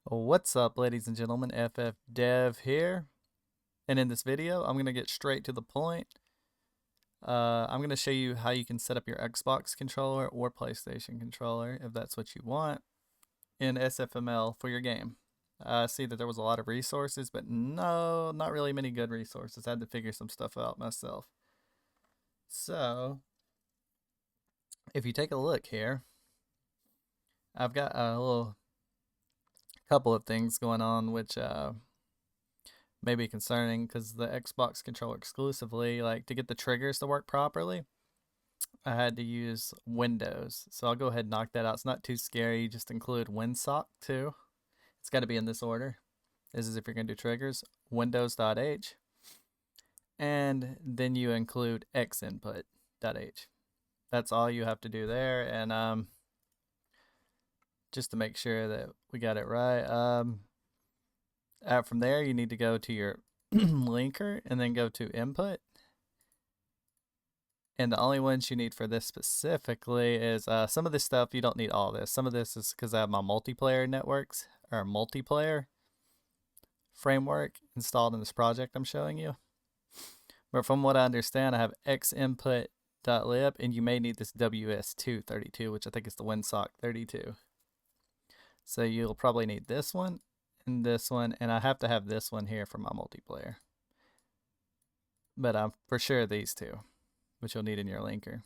What's up, ladies and gentlemen? FF Dev here, and in this video I'm going to get straight to the point. I'm going to show you how you can set up your Xbox controller or PlayStation controller, if that's what you want, in SFML for your game. I see that there was a lot of resources, but no, not really many good resources. I had to figure some stuff out myself. So, if you take a look here, I've got a little couple of things going on which may be concerning because the Xbox controller exclusively, like to get the triggers to work properly, I had to use Windows. So I'll go ahead and knock that out. It's not too scary. Just include WinSock too. It's got to be in this order. This is if you're going to do triggers. Windows.h. And then you include xinput.h. That's all you have to do there. And just to make sure that we got it right. From there, you need to go to your linker and then go to input. And the only ones you need for this specifically is some of this stuff, you don't need all this. Some of this is because I have my multiplayer networks or multiplayer framework installed in this project I'm showing you. But from what I understand, I have xinput.lib, and you may need this ws232, which I think is the WinSock 32. So you'll probably need this one, and I have to have this one here for my multiplayer. But I'm for sure these two, which you'll need in your linker.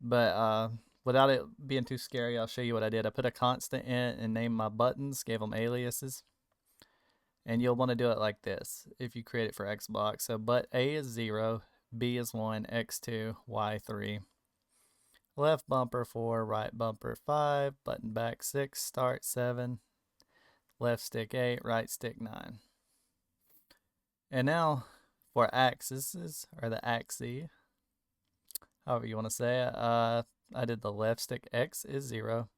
But without it being too scary, I'll show you what I did. I put a constant in and named my buttons, gave them aliases. And you'll want to do it like this if you create it for Xbox. So but A is 0, B is 1, X2, Y3. Left bumper 4, right bumper 5, button back 6, start 7, left stick 8, right stick 9. And now for axes, or the axis, however you want to say it, I did the left stick X is 0,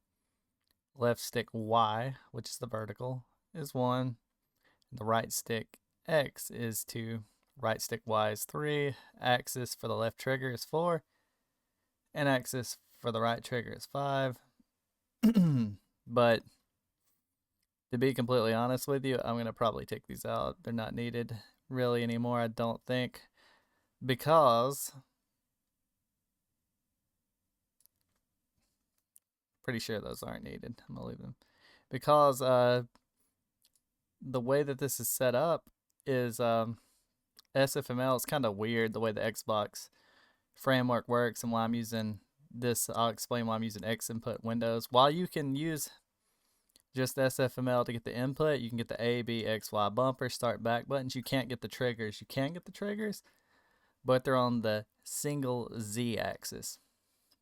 left stick Y, which is the vertical, is 1, the right stick X is 2, right stick Y is 3, axis for the left trigger is 4, and axis for the right trigger is 5. But to be completely honest with you, I'm going to probably take these out. They're not needed really anymore, I don't think, because pretty sure those aren't needed. I'm going to leave them. Because the way that this is set up is SFML is kind of weird the way the Xbox framework works and why I'm using this. I'll explain why I'm using X input Windows. While you can use just SFML to get the input, you can get the A, B, X, Y bumper, start, back buttons. You can't get the triggers. You can get the triggers, but they're on the single Z axis.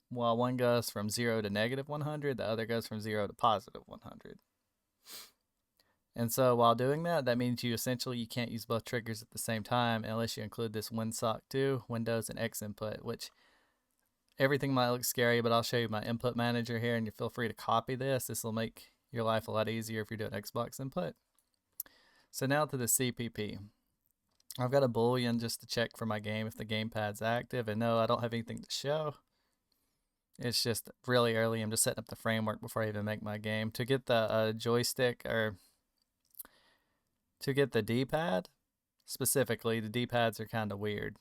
While one goes from 0 to negative 100, the other goes from 0 to positive 100. And so while doing that, that means you can't use both triggers at the same time unless you include this WinSock 2, Windows, and X input, which everything might look scary, but I'll show you my input manager here, and you feel free to copy this. This will make your life a lot easier if you're doing Xbox input. So now to the CPP. I've got a boolean just to check for my game if the gamepad's active, and no, I don't have anything to show. It's just really early. I'm just setting up the framework before I even make my game. To get the joystick, or to get the D-pad, specifically, the D-pads are kind of weird.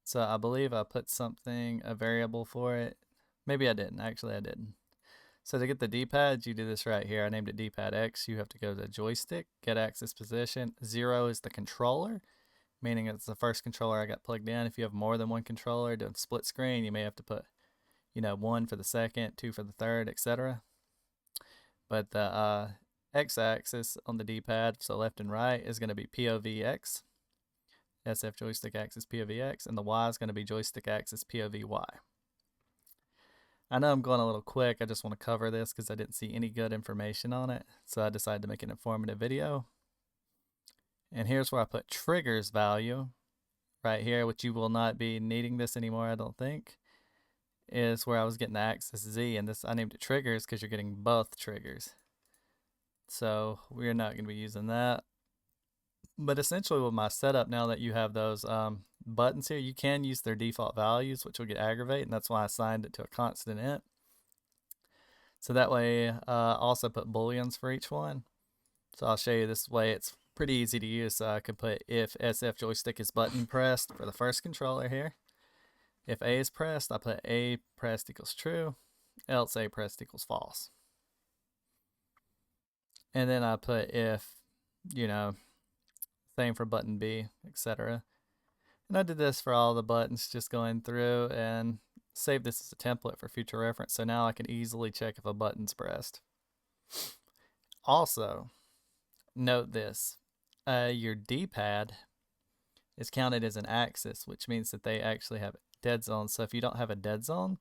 So I believe I put a variable for it. Maybe I didn't. Actually, I didn't. So to get the D-pads, you do this right here. I named it D-pad X. You have to go to joystick, get axis position. 0 is the controller, meaning it's the first controller I got plugged in. If you have more than one controller doing split screen, you may have to put, 1 for the second, 2 for the third, etc. But the X-axis on the D-pad, so left and right, is going to be POVX. SF joystick axis POVX, and the Y is going to be joystick axis POVY. I know I'm going a little quick. I just want to cover this because I didn't see any good information on it, so I decided to make an informative video. And here's where I put triggers value right here, which you will not be needing this anymore, I don't think, is where I was getting the axis Z, and this I named it triggers because you're getting both triggers. So we're not going to be using that. But essentially with my setup, now that you have those buttons here, you can use their default values, which will get aggravated, and that's why I assigned it to a constant int. So that way, also put booleans for each one. So I'll show you this way. It's pretty easy to use. So I could put if SF joystick is button pressed for the first controller here. If A is pressed, I put A pressed equals true, else A pressed equals false. And then I put if, you know, same for button B, etc. And I did this for all the buttons, just going through and save this as a template for future reference. So now I can easily check if a button's pressed. Also, note this, your D-pad is counted as an axis, which means that they actually have dead zones. So if you don't have a dead zone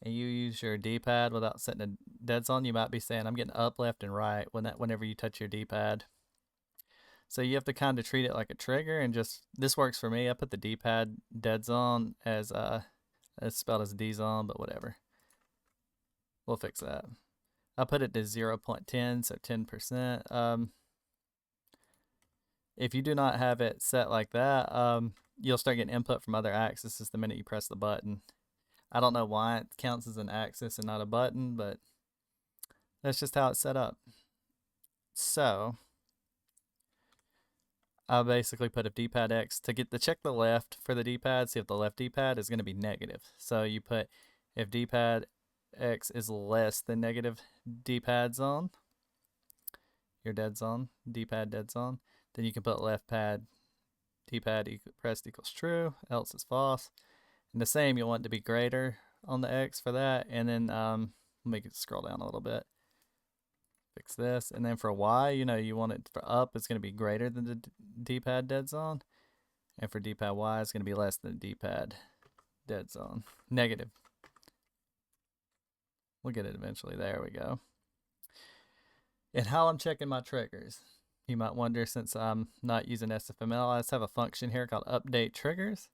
and you use your D-pad without setting a dead zone, you might be saying, I'm getting up, left, and right whenever you touch your D-pad. So you have to kind of treat it like a trigger, and just, this works for me. I put the D-pad dead zone as it's spelled as D zone, but whatever. We'll fix that. I put it to 0.10, so 10%. If you do not have it set like that, you'll start getting input from other axes the minute you press the button. I don't know why it counts as an axis and not a button, but that's just how it's set up. So I basically put if D-pad X to check the left for the D-pad, see if the left D-pad is going to be negative. So you put if D-pad X is less than negative D-pad zone, your dead zone, D-pad dead zone, then you can put left pad D-pad pressed equals true, else is false. And the same, you'll want it to be greater on the X for that. And then make it scroll down a little bit. Fix this. And then for Y, you want it for up, it's going to be greater than the D-pad dead zone. And for D-pad Y, it's going to be less than the D-pad dead zone. Negative. We'll get it eventually. There we go. And how I'm checking my triggers. You might wonder, since I'm not using SFML, I just have a function here called update triggers.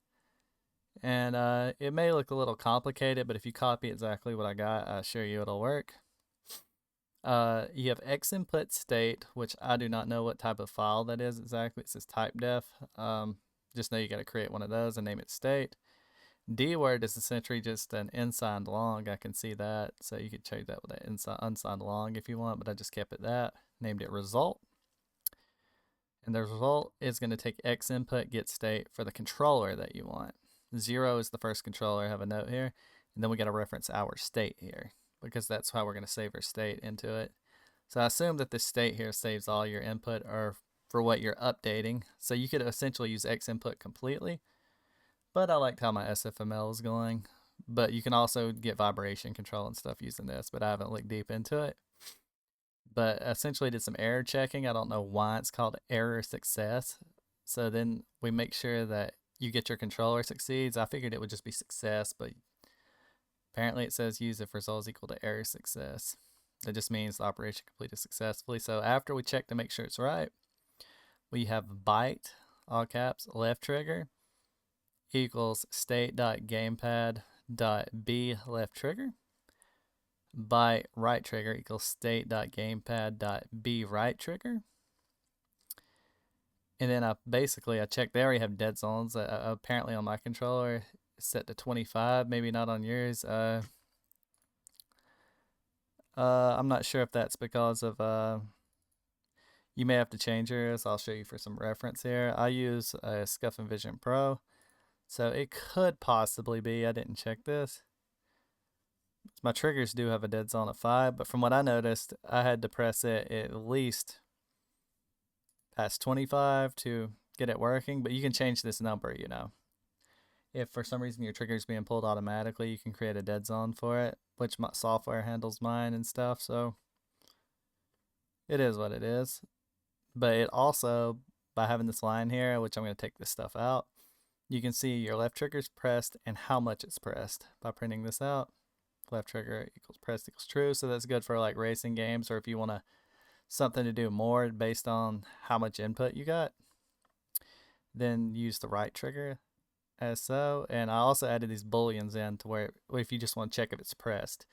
And it may look a little complicated, but if you copy exactly what I got, I assure you it'll work. You have X input state, which I do not know what type of file that is exactly. It says type def. Just know you got to create one of those and name it state. D word is essentially just an unsigned long. I can see that. So you could change that with an unsigned long if you want, but I just kept it that. Named it result. And the result is going to take X input get state for the controller that you want. 0 is the first controller. I have a note here. And then we got to reference our state here, because that's how we're going to save our state into it. So I assume that this state here saves all your input or for what you're updating. So you could essentially use X input completely, but I liked how my SFML is going. But you can also get vibration control and stuff using this, but I haven't looked deep into it. But essentially did some error checking. I don't know why it's called error success. So then we make sure that you get your controller succeeds. I figured it would just be success, but apparently it says use if result is equal to error success. That just means the operation completed successfully. So after we check to make sure it's right, we have byte, all caps, left trigger equals state.gamepad.b left trigger. Byte right trigger equals state.gamepad.b right trigger. And then I checked, they already have dead zones. Apparently on my controller, it's set to 25, maybe not on yours. I'm not sure if that's because of, you may have to change yours. I'll show you for some reference here. I use a Scuff and Vision Pro, so it could possibly be, I didn't check this. My triggers do have a dead zone of 5, but from what I noticed, I had to press it at least past 25 to get it working, but you can change this number, If for some reason your trigger is being pulled automatically, you can create a dead zone for it, which my software handles mine and stuff, so it is what it is. But it also, by having this line here, which I'm going to take this stuff out, you can see your left trigger is pressed and how much it's pressed by printing this out. Left trigger equals pressed equals true, so that's good for like racing games, or if you want something to do more based on how much input you got, then use the right trigger as so. And I also added these booleans in to where if you just want to check if it's pressed.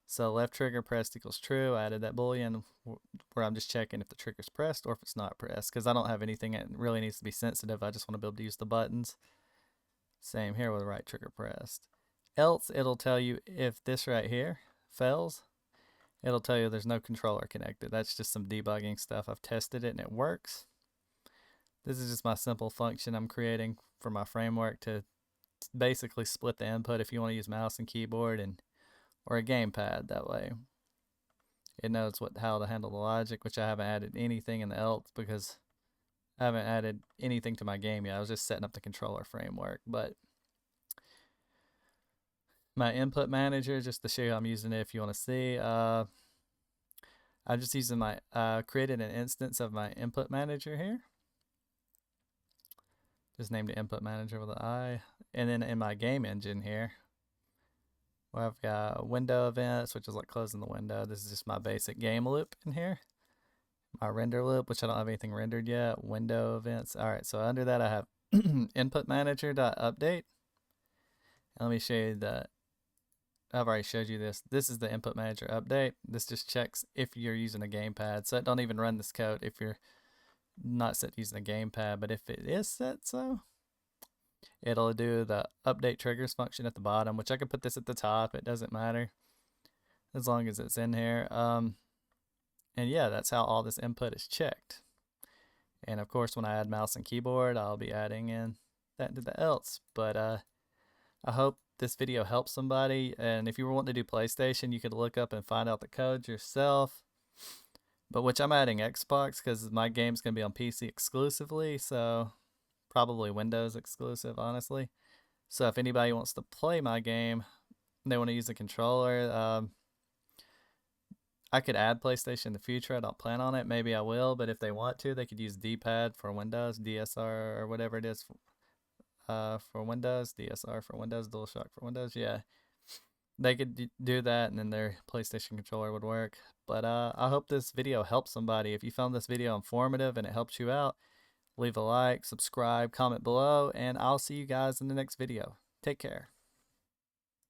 So left trigger pressed equals true. I added that boolean where I'm just checking if the trigger's pressed or if it's not pressed, because I don't have anything that really needs to be sensitive. I just want to be able to use the buttons. Same here with right trigger pressed. Else it'll tell you if this right here fails, it'll tell you there's no controller connected. That's just some debugging stuff. I've tested it and it works. This is just my simple function I'm creating for my framework to basically split the input if you want to use mouse and keyboard and or a gamepad. That way it knows how to handle the logic, which I haven't added anything in the else because I haven't added anything to my game yet. I was just setting up the controller framework. But my input manager, just to show you how I'm using it if you want to see, I'm just using my created an instance of my input manager here. Just named it input manager with an I. And then in my game engine here, where I've got window events, which is like closing the window. This is just my basic game loop in here. My render loop, which I don't have anything rendered yet. Window events. All right, so under that I have input manager.update. Let me show you that. I've already showed you this. This is the input manager update. This just checks if you're using a gamepad. So it don't even run this code if you're not set using a gamepad. But if it is set so, it'll do the update triggers function at the bottom, which I could put this at the top. It doesn't matter as long as it's in here. And yeah, that's how all this input is checked. And of course, when I add mouse and keyboard, I'll be adding in that into the else. But I hope this video helps somebody. And if you were wanting to do PlayStation, you could look up and find out the code yourself. But which I'm adding Xbox because my game's going to be on PC exclusively. So probably Windows exclusive, honestly. So if anybody wants to play my game, they want to use a controller, I could add PlayStation in the future. I don't plan on it. Maybe I will, but if they want to, they could use D-pad for Windows, DSR or whatever it is for Windows, DSR for Windows, DualShock for Windows. Yeah, they could do that, and then their PlayStation controller would work. But I hope this video helps somebody. If you found this video informative and it helps you out, leave a like, subscribe, comment below, and I'll see you guys in the next video. Take care.